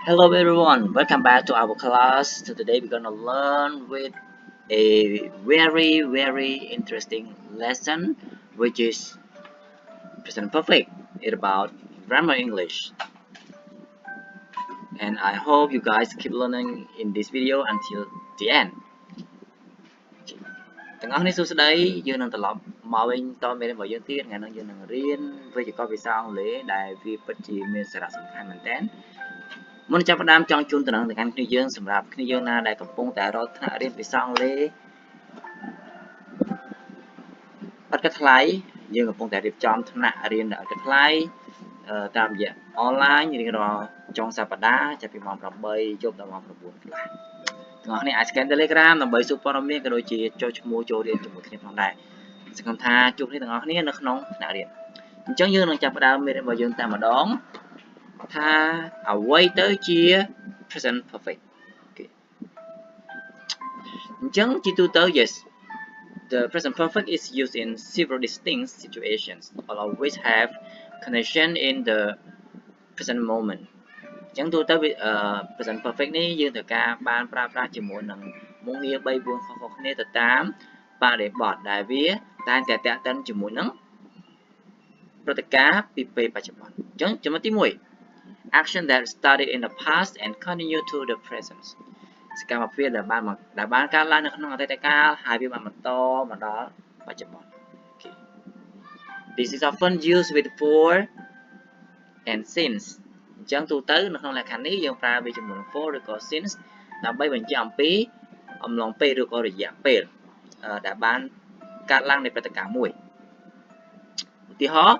Hello everyone, welcome back to our class. So today we're gonna learn with a very interesting lesson which is present perfect. It's about grammar English. And I hope you guys keep learning in this video until the end. ទាំងអស់នេះសួស្តីយើងនឹងត្រឡប់មកវិញតមេរៀនរបស់យើងទៀតថ្ងៃនេះយើងនឹងរៀនវេយ្យាករណ៍ភាសាអង់គ្លេសដែលវាពិតជាមានសារៈសំខាន់មែនទែនមុនចាប់ផ្ដើមចង់ជូនដំណឹងទៅកាន់គ្នាយើងសម្រាប់គ្នាយើងណាដែលកំពុងតែរកថ្នាក់រៀនភាសាអង់គ្លេសអត់គិតថ្លៃយើងកំពុងតែរៀបចំថ្នាក់រៀនដែលអត់គិតថ្លៃតាមរយៈអនឡាញរៀងរាល់ចុងសប្តាហ៍ចាប់ពីម៉ោង8យប់ដល់ម៉ោង9កន្លះទាំងអស់គ្នាអាច scan Telegram ដើម្បីសួរព័ត៌មានក៏ដូចជាចុះឈ្មោះចូលរៀនជាមួយគ្នាផងដែរសង្ឃឹមថាជួបគ្នាទាំងអស់គ្នានៅក្នុងថ្នាក់រៀនអញ្ចឹងយើងនឹងចាប់ផ្ដើមមេរៀនរបស់យើងតែម្ដងថាអ្វីទៅជា present perfect អញ្ចឹងជាទូទៅ yes the present perfect is used in several distinct situations or always have connection in the present moment អញ្ចឹងទូទៅ present perfect នេះយើងត្រូវការបានប្រើប្រាស់ជាមួយនឹងមុខងារ3 4ខុសៗគ្នាទៅតាមបរិបទដែលវាតែងតែតាក់ទិនជាមួយនឹងព្រឹត្តិការណ៍ពីពេលបច្ចុប្បន្នអញ្ចឹងចំណុចទី1 action that started in the past and continue to the present សកម្មភាពដែលបានកើតឡើងនៅក្នុងអតីតកាលហើយវាបានបន្តមកដល់បច្ចុប្បន្ន This is often used with for and since អញ្ចឹងទូទៅនៅក្នុងលក្ខខណ្ឌនេះយើងប្រើវាជាមួយនឹង for ឬក៏ since ដើម្បីបញ្ជាក់អំពីអំឡុងពេលឬក៏រយៈពេលដែលបានកើតឡើងនៃព្រឹត្តិការណ៍មួយឧទាហរណ៍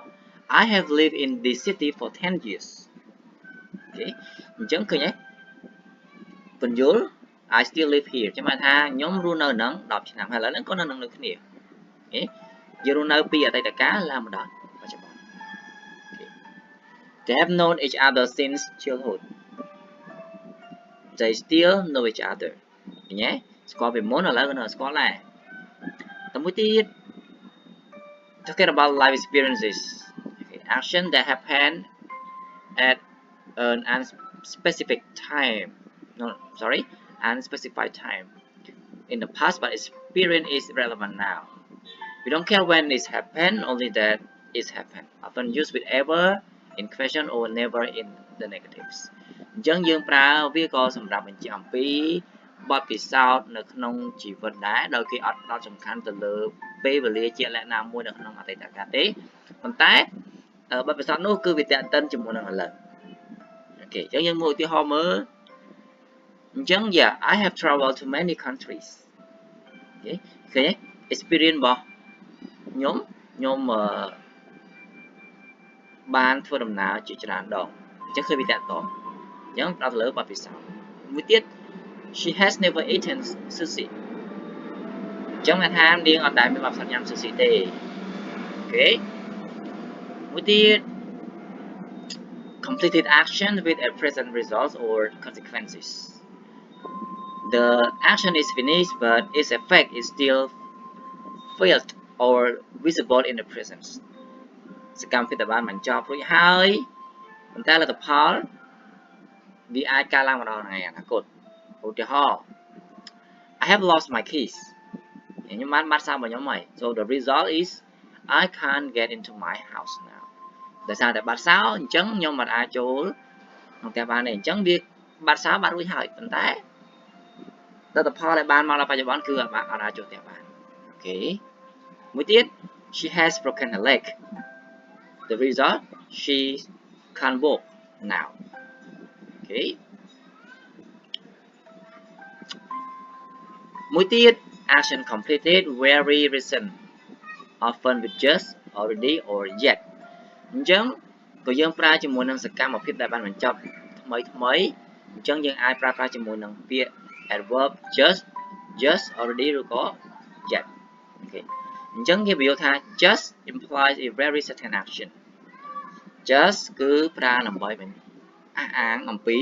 I have lived in this city for 10 years អញ្ចឹងឃើញទេពន្យល់ I still live here ចាំថាខ្ញុំរស់នៅនឹង10ឆ្នាំហើយឥឡូវហ្នឹងក៏នៅនឹងគ្នាយើងរស់នៅពីអតីតកាលឡើងមកដល់បច្ចុប្បន្ន They have known each other since childhood They still know each other ឃើញទេស្គាល់ពីមុនឥឡូវក៏នៅស្គាល់ដែរតែមួយទៀត talking about life experiences action that happen at an unspecific time unspecified time in the past but experience is relevant now we don't care when it happened only that it happened often used with ever in question or never in the negatives អញ្ចឹងយើងប្រើវាក៏សម្រាប់បញ្ជាក់អំពីបទពិសោធន៍នៅក្នុងជីវិតដែរដោយគេអត់ផ្ដោតសំខាន់ទៅលើពេលវេលាជាក់លាក់ណាមួយនៅក្នុងអតីតកាលទេប៉ុន្តែបទពិសោធន៍នោះគឺវាតាក់ទិនជាមួយនឹងឥឡូវអូខេអញ្ចឹងយើងមើលឧទាហរណ៍មើលអញ្ចឹង yeah I have traveled to many countries អូខេឃើញទេ experience របស់ខ្ញុំបានធ្វើដំណើរជាច្រើនដងអញ្ចឹងឃើញវាតាក់ទងអញ្ចឹងផ្ដោតលើបទពិសោធន៍មួយទៀត she has never eaten sushi អញ្ចឹងអ្នកថានាងអត់ដែលមានបទពិសោធន៍ញ៉ាំ sushi ទេអូខេមួយទៀត completed action with a present result or consequences the action is finished but its effect is still felt or visible in the present សកម្មភាពដែលបានបញ្ចប់រួចហើយប៉ុន្តែលទ្ធផលវាអាចកើតឡើងម្ដងថ្ងៃអនាគតឧទាហរណ៍ I have lost my keys ខ្ញុំបានបាត់សោរបស់ខ្ញុំហើយ so the result is I can't get into my house now ដោយសារតែបាត់សោអញ្ចឹងខ្ញុំមិនអាចចូលក្នុងផ្ទះបានទេអញ្ចឹងវាបាត់សោបាត់រួចហើយប៉ុន្តែលទ្ធផលដែលបានមកដល់បច្ចុប្បន្នគឺអត់អាចចូលផ្ទះបានអូខេមួយទៀត she has broken her leg the result she can't walk now okay មួយទៀត action completed very recent often with just already or yet អញ្ចឹងក៏យើងប្រើជាមួយនឹងសកម្មភាពដែលបានបញ្ចប់ថ្មីអញ្ចឹងយើងអាចប្រើប្រាស់ជាមួយនឹងពាក្យ adverb just already ឬក៏ yet អូខេអញ្ចឹងគេបញ្យល់ថា just implies a very certain action just គឺប្រើដើម្បីអះអាងអំពី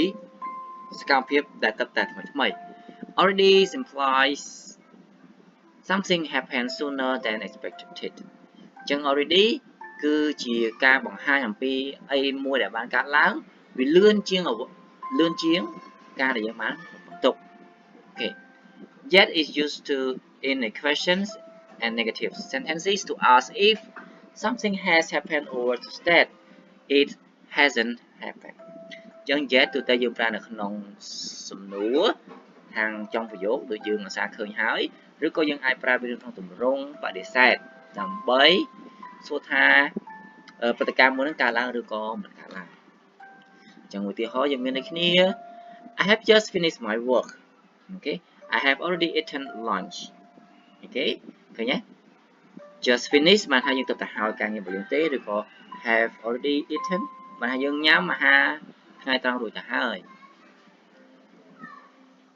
សកម្មភាពដែលទឹកតែថ្មី already implies something happened sooner than expected អញ្ចឹង already គឺជាការបង្ហាញអំពីអីមួយដែលបានកើតឡើងវាលឿនជាង លឿនជាងការដែលយើងបានបន្ទុក Okay. Yet is used to in questions and negative sentences to ask if something has happened or to state it hasn't happened. ចឹង yet ទូទៅយើងប្រើនៅក្នុងសំណួរខាងចុងប្រយោគដូចយើងអាសាឃើញហើយឬក៏យើងអាចប្រើវាក្នុងទម្រង់បដិសេធដើម្បីសួរថាព្រឹត្តិការណ៍មួយនឹងកើតឡើងឬក៏មិនកើតឡើងចឹងឧទាហរណ៍យើងមានដូចគ្នា I have just finished my work. Okay. I have already eaten lunch. Okay. ឃើញទេ just finish បានថាយើងទៅទៅហើយការងាររបស់យើងទេឬក៏ have already eaten បានថាយើងញ៉ាំអាហារថ្ងៃត្រង់រួចទៅហើយ